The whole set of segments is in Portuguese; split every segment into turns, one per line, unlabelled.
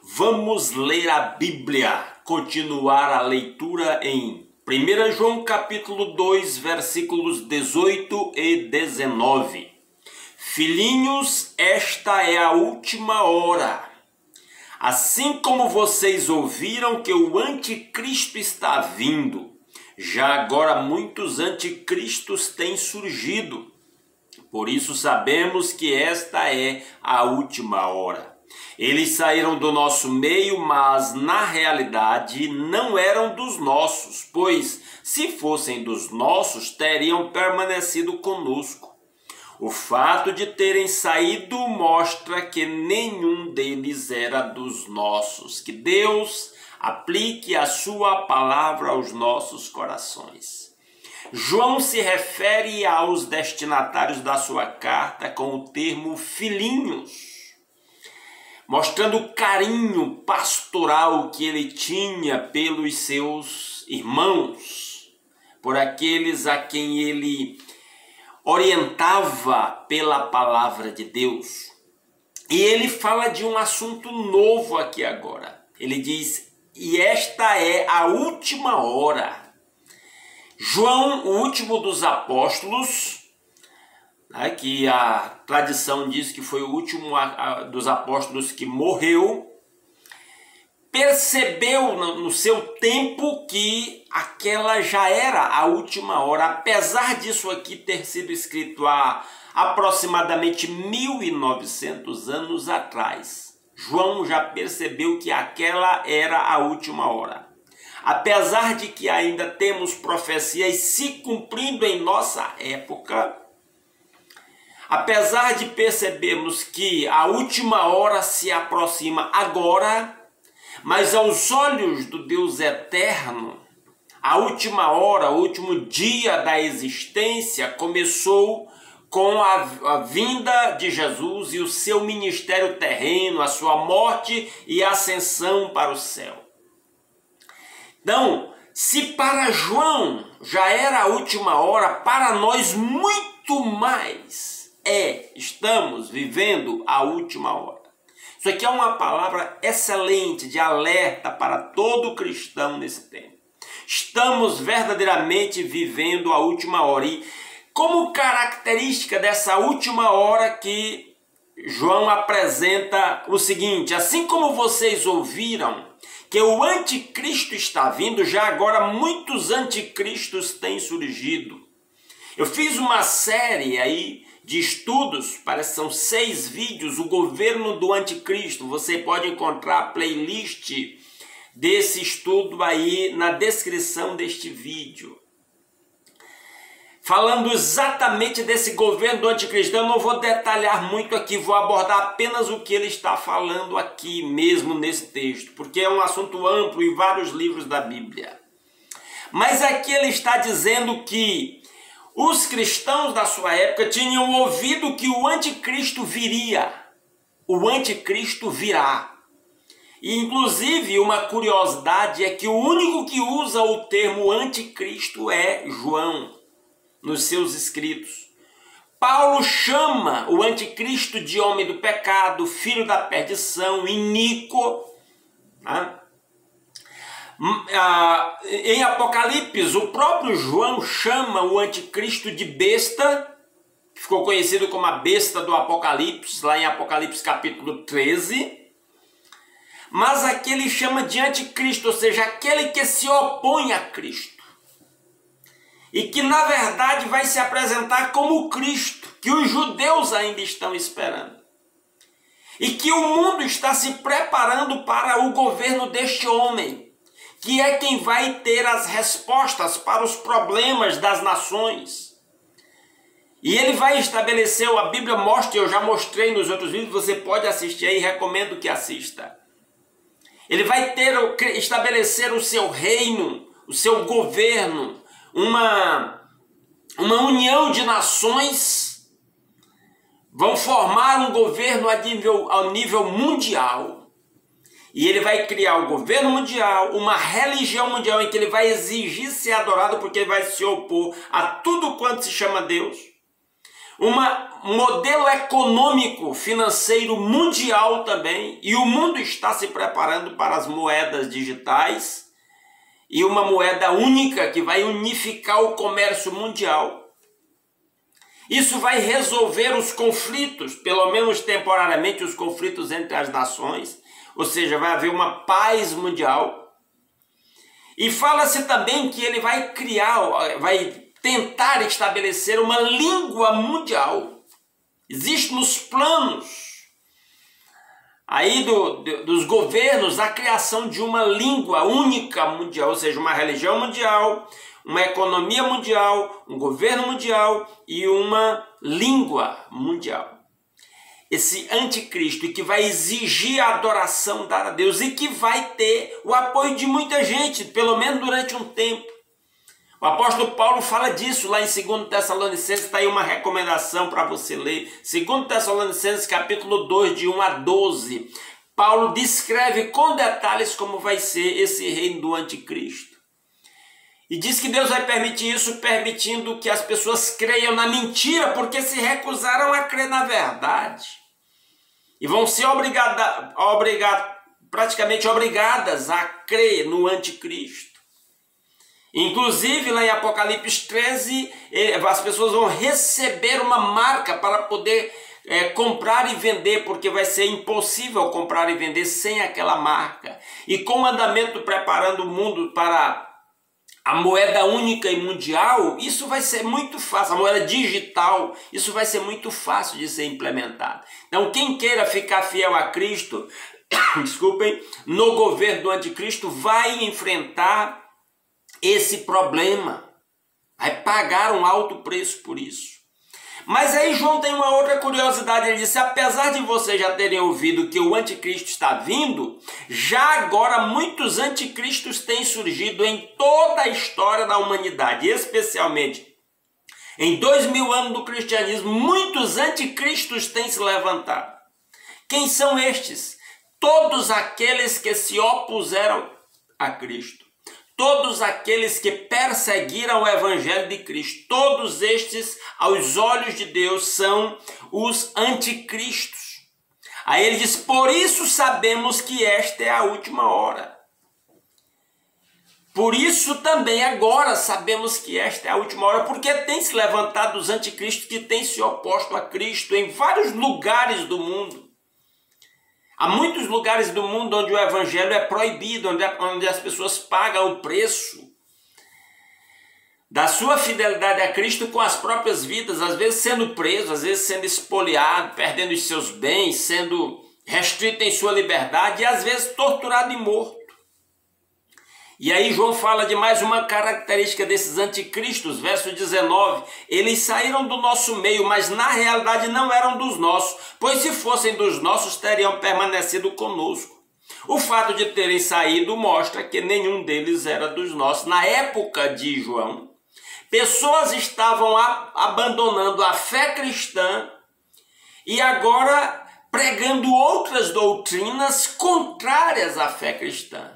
Vamos ler a Bíblia, continuar a leitura em 1 João capítulo 2, versículos 18 e 19. Filhinhos, esta é a última hora. Assim como vocês ouviram que o anticristo está vindo, já agora muitos anticristos têm surgido. Por isso sabemos que esta é a última hora. Eles saíram do nosso meio, mas na realidade não eram dos nossos, pois se fossem dos nossos, teriam permanecido conosco. O fato de terem saído mostra que nenhum deles era dos nossos. Que Deus aplique a sua palavra aos nossos corações. João se refere aos destinatários da sua carta com o termo filhinhos, mostrando o carinho pastoral que ele tinha pelos seus irmãos, por aqueles a quem ele orientava pela palavra de Deus. E ele fala de um assunto novo aqui agora. Ele diz, e esta é a última hora. João, o último dos apóstolos, né, que a tradição diz que foi o último dos apóstolos que morreu, percebeu no seu tempo que aquela já era a última hora, apesar disso aqui ter sido escrito há aproximadamente 1900 anos atrás. João já percebeu que aquela era a última hora. Apesar de que ainda temos profecias se cumprindo em nossa época, apesar de percebermos que a última hora se aproxima agora, mas aos olhos do Deus eterno, a última hora, o último dia da existência começou com a vinda de Jesus e o seu ministério terreno, a sua morte e ascensão para o céu. Então, se para João já era a última hora, para nós muito mais estamos vivendo a última hora. Isso aqui é uma palavra excelente de alerta para todo cristão nesse tempo. Estamos verdadeiramente vivendo a última hora. E como característica dessa última hora que João apresenta o seguinte, assim como vocês ouviram que o anticristo está vindo, já agora muitos anticristos têm surgido. Eu fiz uma série aí de estudos, parece que são 6 vídeos, o governo do anticristo. Você pode encontrar a playlist desse estudo aí na descrição deste vídeo. Falando exatamente desse governo do anticristo, eu não vou detalhar muito aqui, vou abordar apenas o que ele está falando aqui mesmo nesse texto, porque é um assunto amplo em vários livros da Bíblia. Mas aqui ele está dizendo que os cristãos da sua época tinham ouvido que o anticristo viria, o anticristo virá. E inclusive uma curiosidade é que o único que usa o termo anticristo é João, nos seus escritos. Paulo chama o anticristo de homem do pecado, filho da perdição, iníquo. Né? Em Apocalipse, o próprio João chama o anticristo de besta, que ficou conhecido como a besta do Apocalipse, lá em Apocalipse capítulo 13. Mas aqui ele chama de anticristo, ou seja, aquele que se opõe a Cristo. E que na verdade vai se apresentar como Cristo, que os judeus ainda estão esperando. E que o mundo está se preparando para o governo deste homem, que é quem vai ter as respostas para os problemas das nações. E ele vai estabelecer, a Bíblia mostra, eu já mostrei nos outros vídeos, você pode assistir aí, recomendo que assista. Ele vai estabelecer o seu reino, o seu governo, uma união de nações, vão formar um governo ao nível mundial. E ele vai criar o governo mundial, uma religião mundial em que ele vai exigir ser adorado porque ele vai se opor a tudo quanto se chama Deus. um modelo econômico financeiro mundial também, e o mundo está se preparando para as moedas digitais e uma moeda única que vai unificar o comércio mundial. Isso vai resolver os conflitos, pelo menos temporariamente, os conflitos entre as nações, ou seja, vai haver uma paz mundial. E fala-se também que ele vai vai tentar estabelecer uma língua mundial. Existe nos planos aí dos governos a criação de uma língua única mundial, ou seja, uma religião mundial, uma economia mundial, um governo mundial e uma língua mundial. Esse anticristo que vai exigir a adoração dada a Deus e que vai ter o apoio de muita gente, pelo menos durante um tempo. O apóstolo Paulo fala disso lá em 2 Tessalonicenses, está aí uma recomendação para você ler. 2 Tessalonicenses capítulo 2, de 1 a 12. Paulo descreve com detalhes como vai ser esse reino do anticristo. E diz que Deus vai permitir isso, permitindo que as pessoas creiam na mentira, porque se recusaram a crer na verdade. E vão ser praticamente obrigadas a crer no anticristo. Inclusive, lá em Apocalipse 13, as pessoas vão receber uma marca para poder comprar e vender, porque vai ser impossível comprar e vender sem aquela marca. E com o andamento preparando o mundo para a moeda única e mundial, isso vai ser muito fácil, a moeda digital, isso vai ser muito fácil de ser implementado. Então, quem queira ficar fiel a Cristo, desculpem, no governo do anticristo, vai enfrentar esse problema, vai pagar um alto preço por isso. Mas aí João tem uma outra curiosidade, ele disse, apesar de vocês já terem ouvido que o anticristo está vindo, já agora muitos anticristos têm surgido em toda a história da humanidade, especialmente em 2000 anos do cristianismo, muitos anticristos têm se levantado. Quem são estes? Todos aqueles que se opuseram a Cristo. Todos aqueles que perseguiram o evangelho de Cristo, todos estes, aos olhos de Deus, são os anticristos. Aí ele diz, por isso sabemos que esta é a última hora. Por isso também agora sabemos que esta é a última hora, porque tem se levantado os anticristos que têm se oposto a Cristo em vários lugares do mundo. Há muitos lugares do mundo onde o evangelho é proibido, onde as pessoas pagam o preço da sua fidelidade a Cristo com as próprias vidas, às vezes sendo preso, às vezes sendo espoliado, perdendo os seus bens, sendo restrito em sua liberdade e às vezes torturado e morto. E aí João fala de mais uma característica desses anticristos, verso 19. Eles saíram do nosso meio, mas na realidade não eram dos nossos, pois se fossem dos nossos teriam permanecido conosco. O fato de terem saído mostra que nenhum deles era dos nossos. Na época de João, pessoas estavam abandonando a fé cristã e agora pregando outras doutrinas contrárias à fé cristã.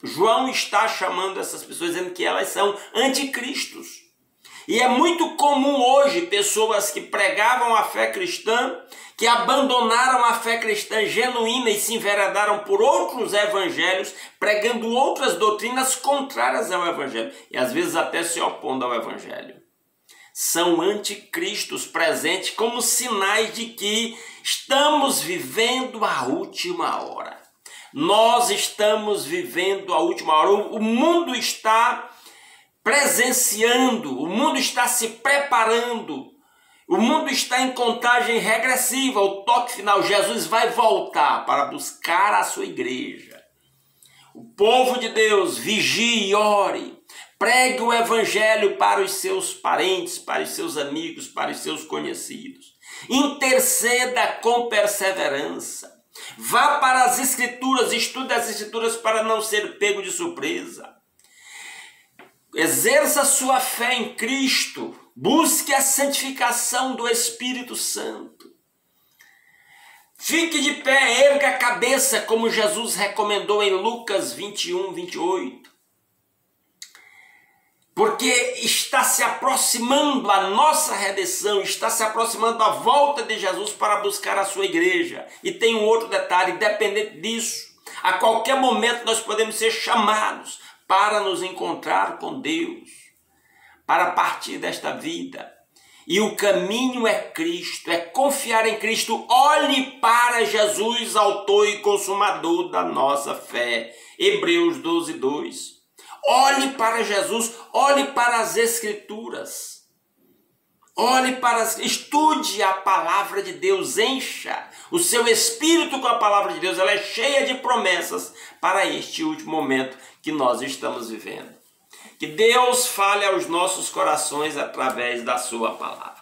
João está chamando essas pessoas, dizendo que elas são anticristos. E é muito comum hoje pessoas que pregavam a fé cristã, que abandonaram a fé cristã genuína e se enveredaram por outros evangelhos, pregando outras doutrinas contrárias ao evangelho. E às vezes até se opondo ao evangelho. São anticristos presentes como sinais de que estamos vivendo a última hora. Nós estamos vivendo a última hora, o mundo está presenciando, o mundo está se preparando, o mundo está em contagem regressiva, o toque final. Jesus vai voltar para buscar a sua igreja. O povo de Deus vigie e ore, pregue o evangelho para os seus parentes, para os seus amigos, para os seus conhecidos. Interceda com perseverança. Vá para as Escrituras, estude as Escrituras para não ser pego de surpresa. Exerça sua fé em Cristo. Busque a santificação do Espírito Santo. Fique de pé, erga a cabeça, como Jesus recomendou em Lucas 21, 28. porque está se aproximando a nossa redenção, está se aproximando a volta de Jesus para buscar a sua igreja. E tem um outro detalhe, independente disso, a qualquer momento nós podemos ser chamados para nos encontrar com Deus, para partir desta vida. E o caminho é Cristo, é confiar em Cristo. Olhe para Jesus, autor e consumador da nossa fé. Hebreus 12, 2. Olhe para Jesus, olhe para as Escrituras. Estude a palavra de Deus, encha o seu espírito com a palavra de Deus. Ela é cheia de promessas para este último momento que nós estamos vivendo. Que Deus fale aos nossos corações através da sua palavra.